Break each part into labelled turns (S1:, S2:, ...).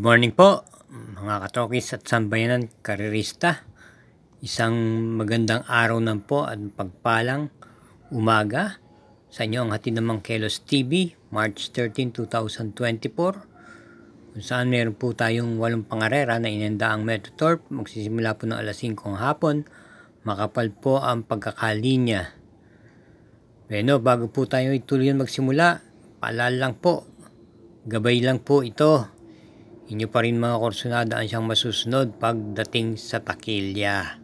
S1: morning po mga katokis at sambayanan karerista. Isang magandang araw na po at pagpalang umaga sa inyo ang hatid ng Mangkelos TV, March 13, 2024, kung saan meron po tayong 8 pangarera na inenda ang Metro Torp. Magsisimula po ng alas 5 ng hapon. Makapal po ang pagkakalinya. Bueno, bago po tayo ituloy magsimula, paalala lang po, gabay lang po ito. Inyo pa rin mga kursunada ang siyang masusunod pagdating sa takilya.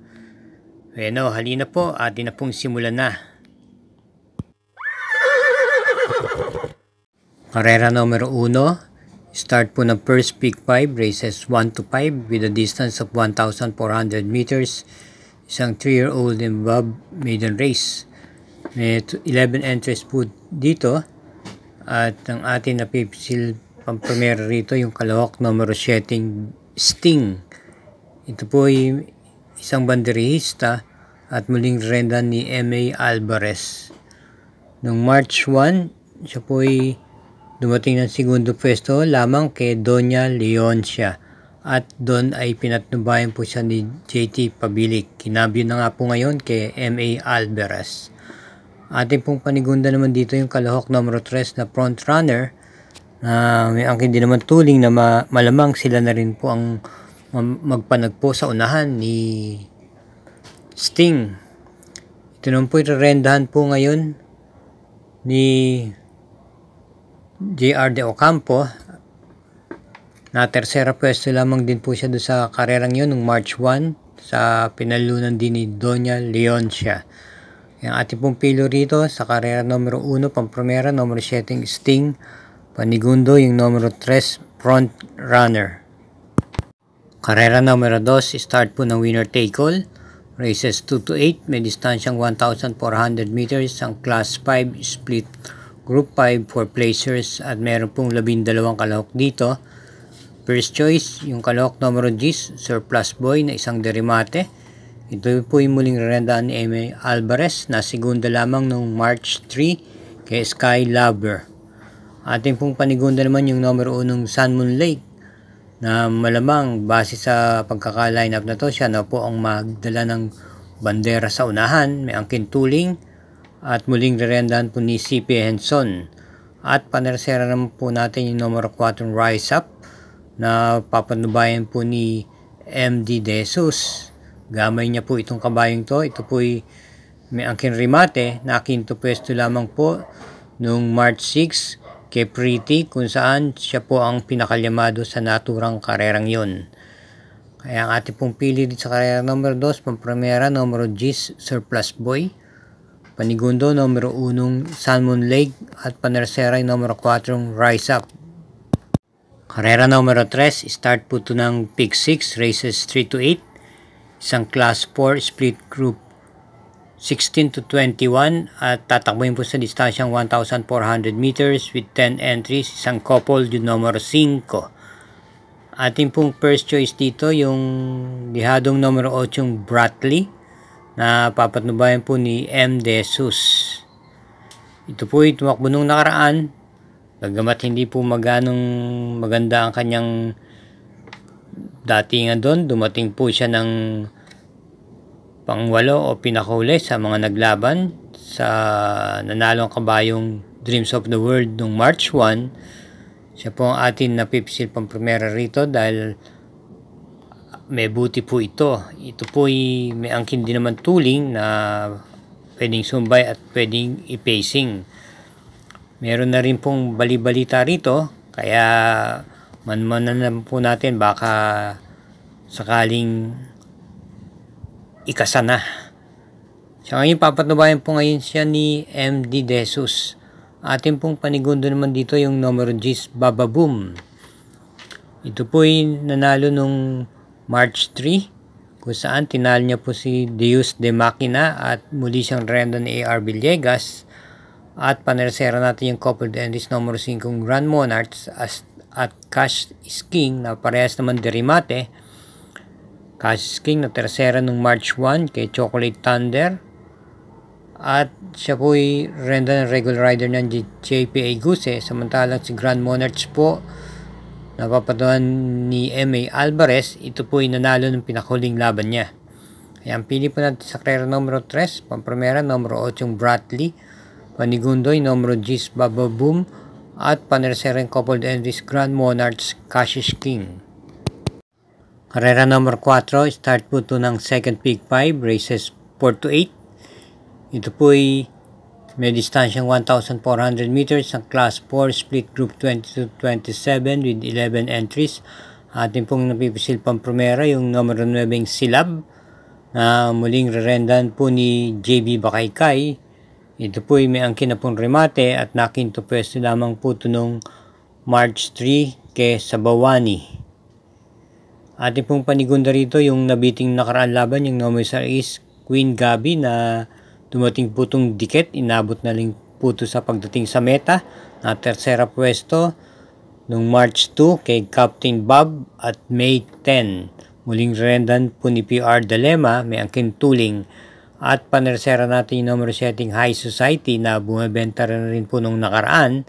S1: Bueno, halina po, atin na pong simulan na. Karera numero 1, start po ng first peak 5, races 1 to 5 with a distance of 1,400 meters. Isang 3-year-old and above maiden race. May 11 entries po dito at ang atin na pipisil pampremera rito yung kalahok numero 7 Sting. Ito po ay isang banderista at muling renda ni M.A. Alvarez. Noong March 1, siya po ay dumating ng segundo pwesto lamang kay Doña Leoncia at doon ay pinatnubayan po siya ni J.T. Pabilik. Kinabyo na nga po ngayon kay M.A. Alvarez. Ating pong panigunda naman dito yung kalahok numero 3 na front runner na may angkin din naman tuling na malamang sila na rin po ang magpanagpo sa unahan ni Sting. Ito naman po itarendahan po ngayon ni J.R. de Ocampo na tersera pwesto lamang din po siya doon sa karerang yun noong March 1 sa pinalunan din ni Doña Leoncia. Yung ating pong pilo rito sa karera numero 1 pampremera numero 7 Sting, panigundo yung numero 3 front runner. Karera numero 2, start po ng winner take all, races 2 to 8, may distansyang 1,400 meters, ang class 5 split group 5 for placers at meron pong 12 kalahok dito. First choice yung kalahok numero 10 Surplus Boy na isang derimate. Ito po yung muling renda ni M.A. Alvarez na segunda lamang noong March 3 kay Sky Lover. Ating pong panigunda naman yung numero 1 Sun Moon Lake na malamang base sa pagkaka-line up na to siya na po ang magdala ng bandera sa unahan, may angkin tuling at muling rerendahan po ni C.P. Henson. At panersera naman po natin yung numero 4 Rise Up na papanubayan po ni M.D. De Jesus. Gamay niya po itong kabayong to. Ito po may angkin remate na quinto pwesto lamang po noong March 6 kay Pretty, kung saan siya po ang pinakalyamado sa naturang karerang yun. Kaya ang ating pong pili dito sa karera numero 2, pampremera numero 10 Surplus Boy, panigundo numero 1 Sun Moon Lake at panersera numero 4 Rise Up. Karera numero 3, start po ito ng Pick 6, races 3 to 8, isang class 4 split group 16 to 21 at tatakbuhin po sa distansyang 1,400 meters with 10 entries, isang couple yung numero 5. Ating pong first choice dito yung dihadong numero 8 Bradley na papatnubayan po ni M. De Jesus. Ito po ay tumakbo nung nakaraan, bagamat hindi po maganda ang kanyang datingan doon. Dumating po siya ng pang-8 o pinakahuli sa mga naglaban sa nanalong kabayong Dreams of the World noong March 1. Siya po ang atin napipisil pang primera rito dahil may buti po ito. Ito po may angkin din naman tuling na pwedeng sumbay at pwedeng i-pacing. Meron na rin pong bali-balita rito, kaya manmanan na po natin baka sakaling ikasa na. Siya ngayon papatnubayan po ngayon siya ni M.D. De Jesus. Ating pong panigundo naman dito yung numero 10 Baba Boom. Ito po ay nanalo nung March 3 kung saan tinalo niya po si Deus de Machina at muli siyang renda ni A.R. Villegas. At panersera natin yung couple entries numero 5 Grand Monarchs at Cash is King na parehas naman derimate. Cash King na tersera nung March 1 kay Chocolate Thunder at siya po ay renda ng regular rider ng JP Aguse, samantalang si Grand Monarchs po napapatuan ni M.A. Alvarez. Ito po ay nanalo ng pinakahuling laban niya. Kaya ang pili po natin sa karera numero 3, pamprimera numero 8 yung Bradley, panigundoy numero 10 Baba Boom, at panersera yung coupled entries Grand Monarchs Cashish King. Karera number 4, start po ito ng second pick 5, races 4 to 8. Ito po ay may distansyang 1,400 meters ng class 4 split group 20 to 27 with 11 entries. Ating pong napipisil pampromera yung numero 9 Silab na muling rerendan po ni JB Bakaykay. Ito po ay may angkin na pong remate at nakinto pwesto lamang po ito nung March 3 kay Sabawani. Ating pong panigunda rito yung nabiting nakaraan laban yung numero 6 Queen Gabi na dumating po itong dikit, inabot na rin po ito sa pagdating sa meta na tersera pwesto noong March 2 kay Captain Bob at May 10. Muling rendan po ni PR Dilema, may angkin tuling, at panersera natin yung numero 7 High Society na bumibenta rin po nung nakaraan.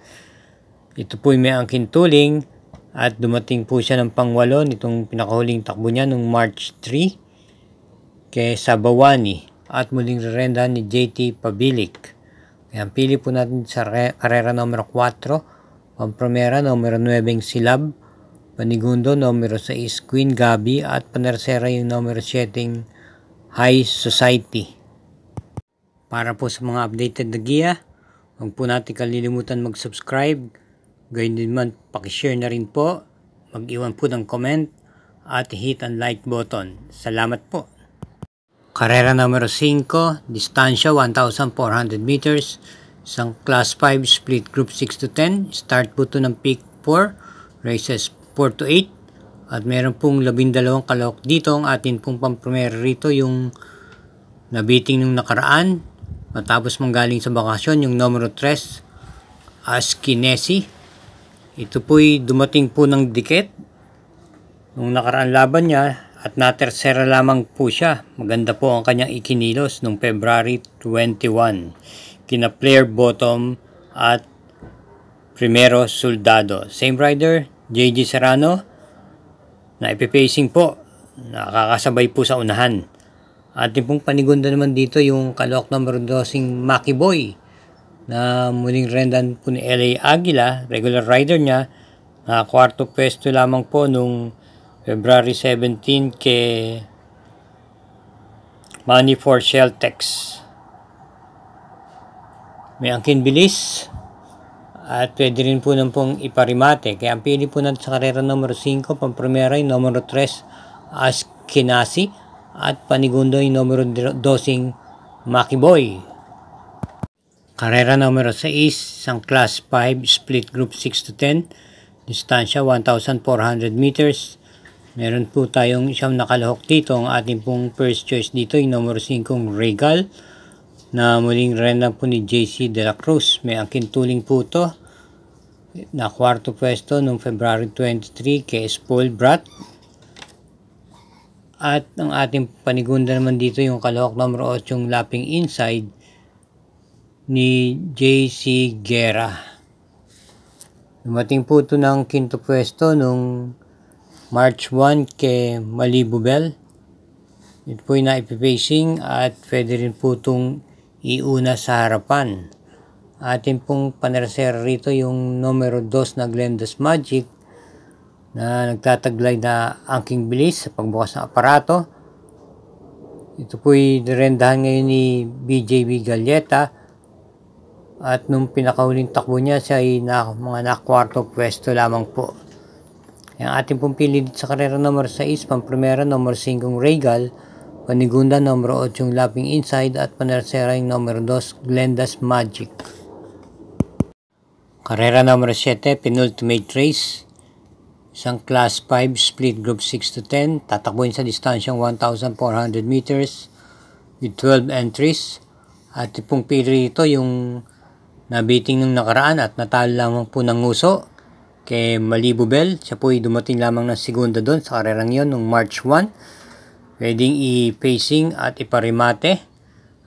S1: Ito po may angkin tuling at dumating po siya ng pangwalo nitong pinakahuling takbo niya noong March 3 kay Sabawani. At muling rerendahan ni JT Pabilik. Kaya pili po natin sa karera numero 4, pampromera numero 9 Silab, panigundo numero 6 Queen Gabi, at panersera yung numero 7 High Society. Para po sa mga updated na giya, huwag po natin kalilimutan mag-subscribe, gayon din man pakishare na rin po, mag-iwan po ng comment, at hit ang like button. Salamat po! Karera numero 5, distansya 1,400 meters, isang class 5 split group 6 to 10, start po ito ng pick 4, races 4 to 8, at meron pong 12 kalahok dito. Ang atin pong pampromera rito yung nabiting nung nakaraan, matapos manggaling sa bakasyon, yung numero 3, Askinesi. Ito po'y dumating po ng dikit nung nakaraan laban niya, at natersera lamang po siya. Maganda po ang kanyang ikinilos noong February 21. Kina Player Bottom at Primero Soldado. Same rider, JG Serrano, na ipipacing po. Nakakasabay po sa unahan. Ating pong panigunda naman dito yung kalok number 12 Maki Boy na muling rendan po ni LA Aguila, regular rider niya, na kwarto pwesto lamang po nung February 17 kay Money for Sheltex. May angkin bilis at pwede rin po nang pong iparimate. Kaya ang pili po natin sa karera numero 5, pampromera yung numero 3 Askinasi, at panigundo yung numero 12 Maki Boy. Karera numero 6, isang class 5 split group 6 to 10, distansya 1,400 meters. Meron po tayong isang nakalahok dito. Ang ating pong first choice dito yung numero 5 Regal na muling renda po ni JC De La Cruz. May angkin tuling po ito na kwarto pwesto noong February 23 kay Spoil Brat. At ang ating panigunda naman dito yung kalahok numero 8 yung Lapping Inside ni JC Guerra. Dumating po ito ng quinto pwesto nung March 1 kay Malibu Bell. Ito po yung naipipacing at pwede rin po itong iuna sa harapan. Atin pong panersera rito yung numero 2 na Glenda's Magic na nagtataglay na angking bilis sa pagbukas ng aparato. Ito po yung direndahan ngayon ni BJB Galleta at nung pinakahuling takbo niya siya ay mga nakwarto pwesto lamang po. Ang ating pong pili dito sa karera numero 6, pampromera numero 5 Regal, panigunda numero 8 yung Lapping Inside, at panersera yung numero 2 Glenda's Magic. Karera numero 7, penultimate race, isang class 5 split group 6 to 10, tatakbuhin sa distansyang 1,400 meters with 12 entries. At pong pili ito yung nabiting ng nakaraan at natalo lamang po ng nguso kay Malibu Bell. Siya po ay dumating lamang ng segunda doon sa karerang yon noong March 1. Pwedeng i-pacing at iparimate.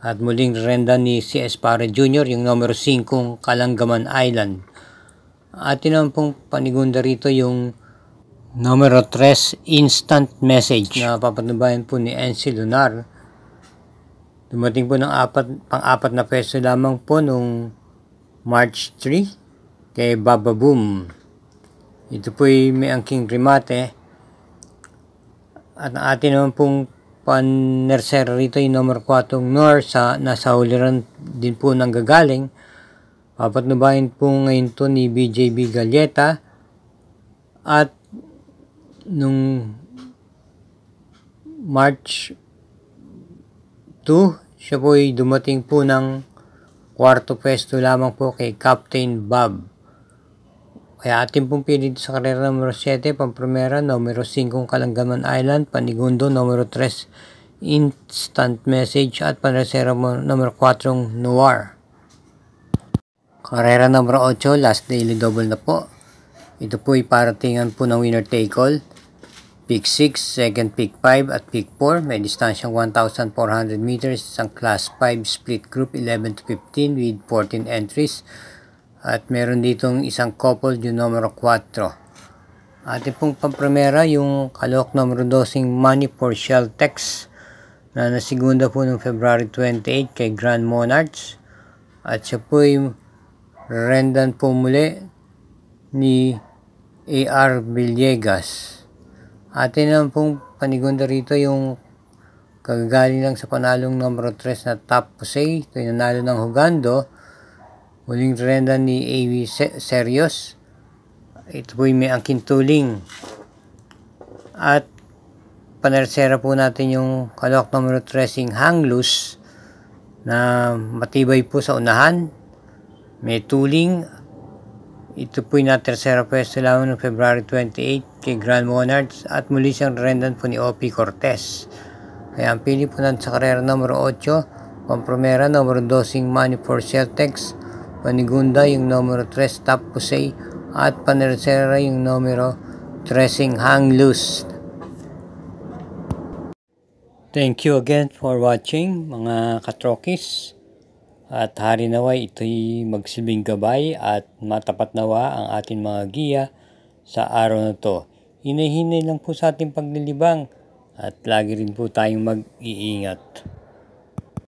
S1: At muling renda ni CS Pare Jr. yung numero 5 Kalanggaman Island. At naman pong panigunda rito yung Numero 3, instant message na papatubayan po ni NC Lunar. Dumating po ng pang-apat na pwesto lamang po nung March 3 kay Baba Boom. Ito po may angking remate. At ang atin naman pong panersera rito yung numero 4 Nor nasa huliran din po nang gagaling. Papatubayan po ngayon to ni BJB Galleta. At nung March 2, siya po ay dumating po ng kwarto pwesto lamang po kay Captain Bob. Kaya atin pong pili sa karera numero 7, pampremera, numero 5 Kalanggaman Island, panigundo, numero 3 Instant Message at panersera numero 4 Noir. Karera numero 8, last daily double na po. Ito po ay paratingan po ng winner take all. Pick 6, second pick 5 at pick 4. May distansyang 1,400 meters. Isang class 5 split group 11 to 15 with 14 entries. At meron ditong isang couple yung numero 4. Ating pong pampremera yung kalok numero 12 Money for Shell Text na nasigunda po noong February 28 kay Grand Monarchs. At siya po ay rendan po muli ni A.R. Villegas. Atin naman pong panigunda rito yung kagagaling lang sa panalong numero 3 na Top Pusay. Ito yung nanalo ng Hugando. Huling renda ni A.V. Serios. Ito po yung may angkin tuling. At panersera po natin yung kalok numero 3 Hang Loose na matibay po sa unahan. May tuling. Ito po yung natersera pwesto lamang noong February 28 kay Grand Monarchs at muli siyang rendan po ni O.P. Cortez. Kaya ang pili po natin sa karera numero 8, pampromera numero 12 Money for Celtex, panigunda yung numero 3 Top Pusay at panersera yung numero 13 Hang Loose. Thank you again for watching mga katrokis. At hari naway ito'y magsilbing gabay at matapat nawa ang ating mga giya sa araw na to. Hinay-hinay lang po sa ating paglilibang at lagi rin po tayong mag-iingat.